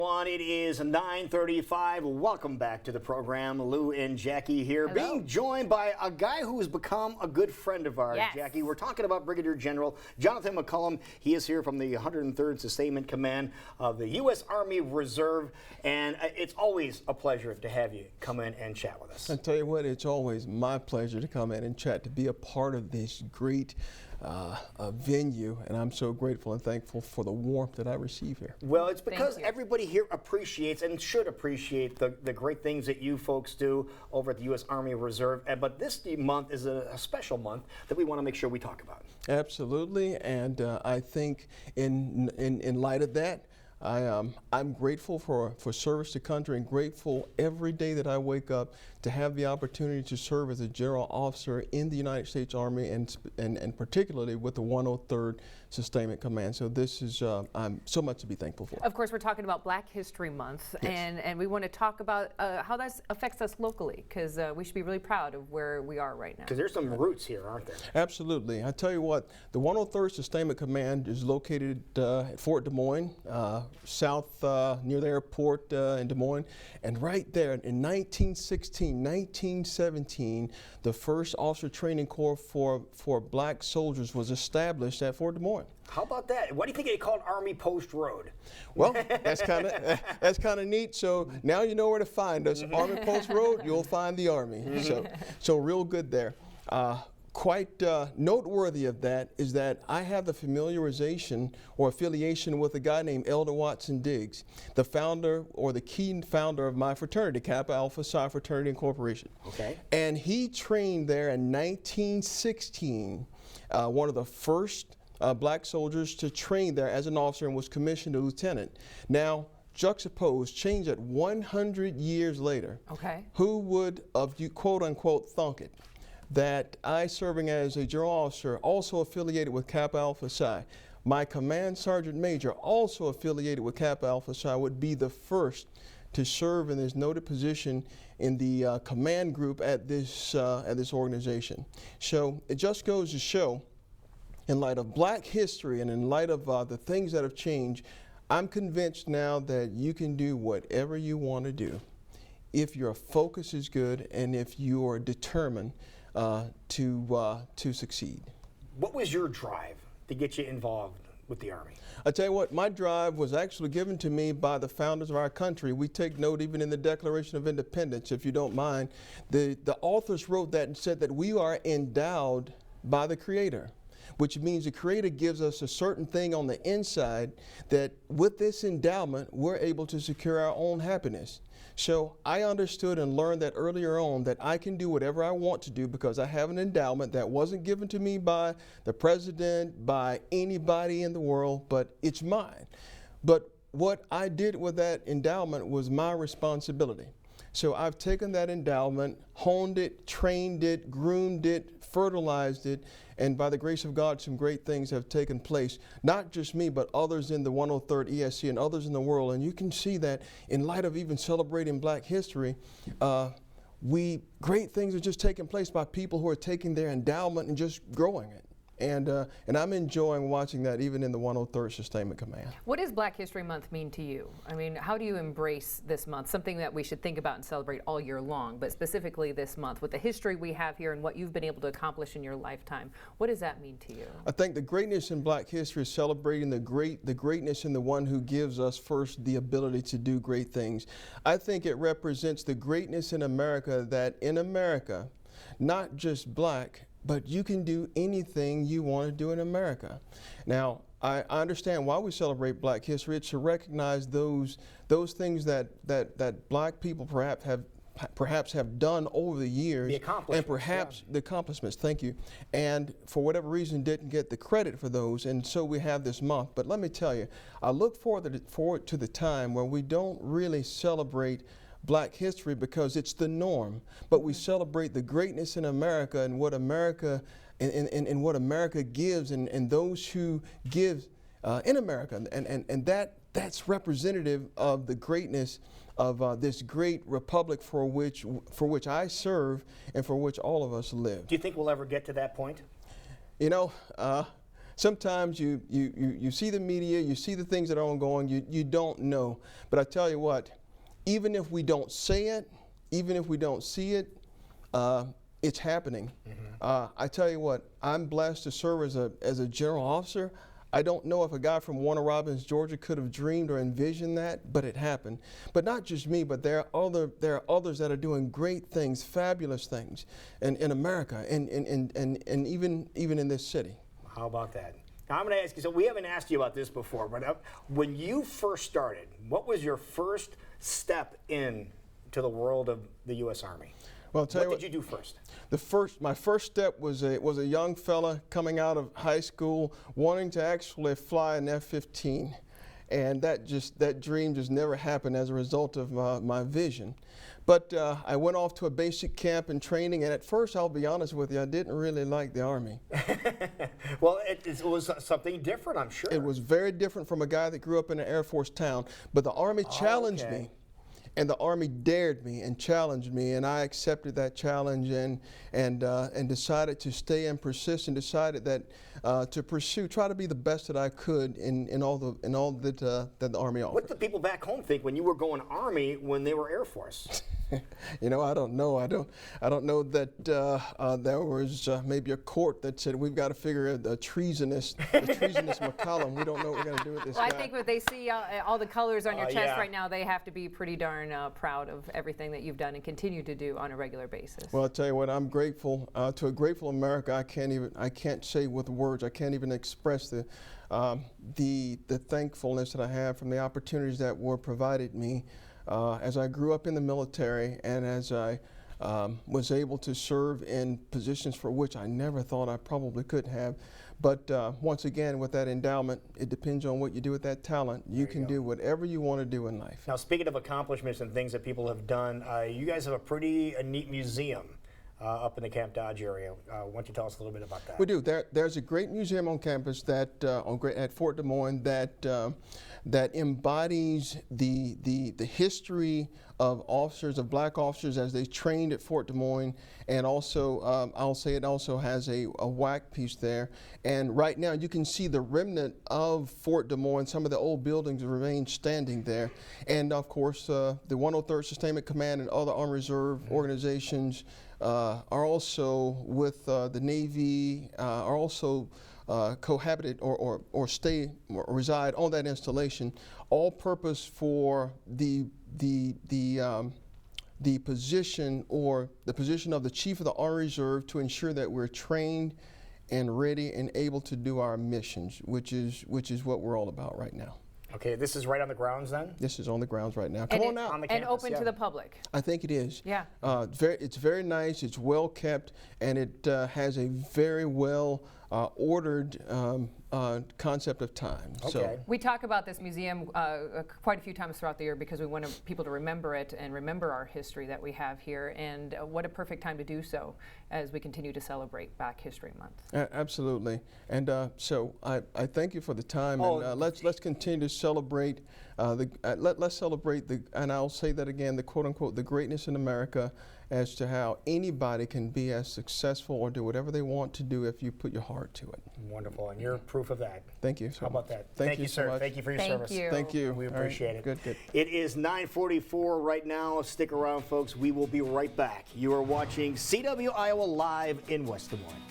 It is 9:35. Welcome back to the program. Lou and Jackie here, Hello. being joined by a guy who has become a good friend of ours, Yes. Jackie. We're talking about Brigadier General Jonathan McCullum. He is here from the 103rd Sustainment Command of the U.S. Army Reserve, and it's always a pleasure to have you come in and chat with us. I tell you what, it's always my pleasure to come in and chat, to be a part of this great venue, and I'm so grateful and thankful for the warmth that I receive here. Well, it's because you. everybody here appreciates and should appreciate the great things that you folks do over at the U.S. Army Reserve. But this month is a special month that we want to make sure we talk about. Absolutely, and I think in light of that, I'm grateful for service to country, and grateful every day that I wake up to have the opportunity to serve as a general officer in the United States Army, and particularly with the 103rd Sustainment Command. So this is I'm so much to be thankful for. Of course, we're talking about Black History Month, Yes. and we want to talk about how that affects us locally, because we should be really proud of where we are right now. Because there's some roots here, aren't there? Absolutely. I tell you what, the 103rd Sustainment Command is located at Fort Des Moines, south near the airport in Des Moines. And right there in 1917, the first officer training corps for black soldiers was established at Fort Des Moines. How about that? Why do you think they called Army Post Road? Well, that's kind of neat. So now you know where to find us. Army Post Road, you'll find the Army. So real good there. Quite noteworthy of that is that I have the familiarization or affiliation with a guy named Elder Watson Diggs, the founder or the key founder of my fraternity, Kappa Alpha Psi Fraternity Incorporation. Okay. And he trained there in 1916, one of the first black soldiers to train there as an officer, and was commissioned a lieutenant. Now, juxtapose, change it 100 years later. Okay. Who would have you quote unquote thunk it that I, serving as a general officer, also affiliated with Kappa Alpha Psi, my command sergeant major, also affiliated with Kappa Alpha Psi, would be the first to serve in this noted position in the command group at this organization. So it just goes to show, in light of black history and in light of the things that have changed, I'm convinced now that you can do whatever you want to do if your focus is good and if you are determined to succeed. What was your drive to get you involved with the Army? I tell you what, my drive was actually given to me by the founders of our country. We take note even in the Declaration of Independence, if you don't mind. The authors wrote that and said that we are endowed by the Creator, which means the Creator gives us a certain thing on the inside that with this endowment, we're able to secure our own happiness. So I understood and learned that earlier on, that I can do whatever I want to do because I have an endowment that wasn't given to me by the president, by anybody in the world, but it's mine. But what I did with that endowment was my responsibility. So I've taken that endowment, honed it, trained it, groomed it, fertilized it, and by the grace of God, some great things have taken place. Not just me, but others in the 103rd ESC and others in the world. And you can see that in light of even celebrating black history, great things are just taking place by people who are taking their endowment and just growing it. And I'm enjoying watching that even in the 103rd Sustainment Command. What does Black History Month mean to you? I mean, how do you embrace this month? Something that we should think about and celebrate all year long, but specifically this month, with the history we have here and what you've been able to accomplish in your lifetime. What does that mean to you? I think the greatness in black history is celebrating the greatness in the one who gives us first the ability to do great things. I think it represents the greatness in America, that in America, not just black, but you can do anything you want to do in America. Now, I understand why we celebrate black history. It's to recognize those things that black people perhaps have done over the years. The accomplishments. And perhaps the accomplishments, thank you. And for whatever reason didn't get the credit for those, and so we have this month. But let me tell you, I look forward to the time where we don't really celebrate black history because it's the norm, but we celebrate the greatness in America and what America and what America gives, and those who give in America, and that's representative of the greatness of this great republic for which I serve and for which all of us live. Do you think we'll ever get to that point? You know, sometimes you see the media, you see the things that are ongoing, you don't know. But I tell you what, even if we don't say it, even if we don't see it, it's happening. I tell you what, I'm blessed to serve as a general officer. I don't know if a guy from Warner Robins, Georgia could have dreamed or envisioned that, but it happened. But not just me, but there are others that are doing great things, fabulous things in America and even in this city. How about that? Now, I'm going to ask you, so we haven't asked you about this before, but when you first started, what was your first step in to the world of the U.S. Army? Well, I'll tell you what did you do first? My first step was a young fella coming out of high school wanting to actually fly an F-15, and that dream just never happened as a result of my vision. But I went off to a basic camp and training, and at first, I'll be honest with you, I didn't really like the Army. Well, it was something different, I'm sure. It was very different from a guy that grew up in an Air Force town, but the Army challenged me. And the Army dared me and challenged me, and I accepted that challenge and decided to stay and persist, and decided that to try to be the best that I could in all that the Army offered. What did the people back home think when you were going Army when they were Air Force? You know, I don't know. I don't know that there was maybe a court that said we've got to figure the treasonous McCollum. We don't know what we're going to do with this guy. I think when they see all the colors on your chest yeah. right now, they have to be pretty darn proud of everything that you've done and continue to do on a regular basis. Well, I'll tell you what, I'm grateful to a grateful America. I can't say with words. I can't even express the thankfulness that I have from the opportunities that were provided me as I grew up in the military, and as I was able to serve in positions for which I never thought I probably could have. But once again, with that endowment, it depends on what you do with that talent. You can do whatever you want to do in life. Now, speaking of accomplishments and things that people have done, you guys have a pretty neat museum up in the Camp Dodge area. Why don't you tell us a little bit about that? We do. There's a great museum on campus that at Fort Des Moines that embodies the history of officers, of black officers as they trained at Fort Des Moines, and also I'll say it also has a WAC piece there. And right now you can see the remnant of Fort Des Moines. Some of the old buildings remain standing there, and of course the 103rd Sustainment Command and other Army Reserve organizations are also with the Navy, are also cohabited or reside on that installation, all purpose for the position of the Chief of the Army Reserve to ensure that we're trained and ready and able to do our missions, which is what we're all about right now. Okay, this is right on the grounds then? This is on the grounds right now. Come on out. On the And campus, open to the public. I think it is. Yeah. It's very nice, it's well kept, and it has a very well ordered concept of time. Okay. So, We talk about this museum quite a few times throughout the year because we want people to remember it and remember our history that we have here, and what a perfect time to do so as we continue to celebrate Black History Month. absolutely. And so I thank you for the time, Oh, and let's continue to celebrate let's celebrate and I'll say that again, the quote unquote the greatness in America, as to how anybody can be as successful or do whatever they want to do if you put your heart to it. Wonderful, and you're proof of that. Thank you so How much. about that? Thank you sir. so much. Thank you for your Thank service. you. Thank you. We All right. appreciate it. Good. It is 9:44 right now. Stick around, folks. We will be right back. You are watching CW Iowa Live in West Des Moines.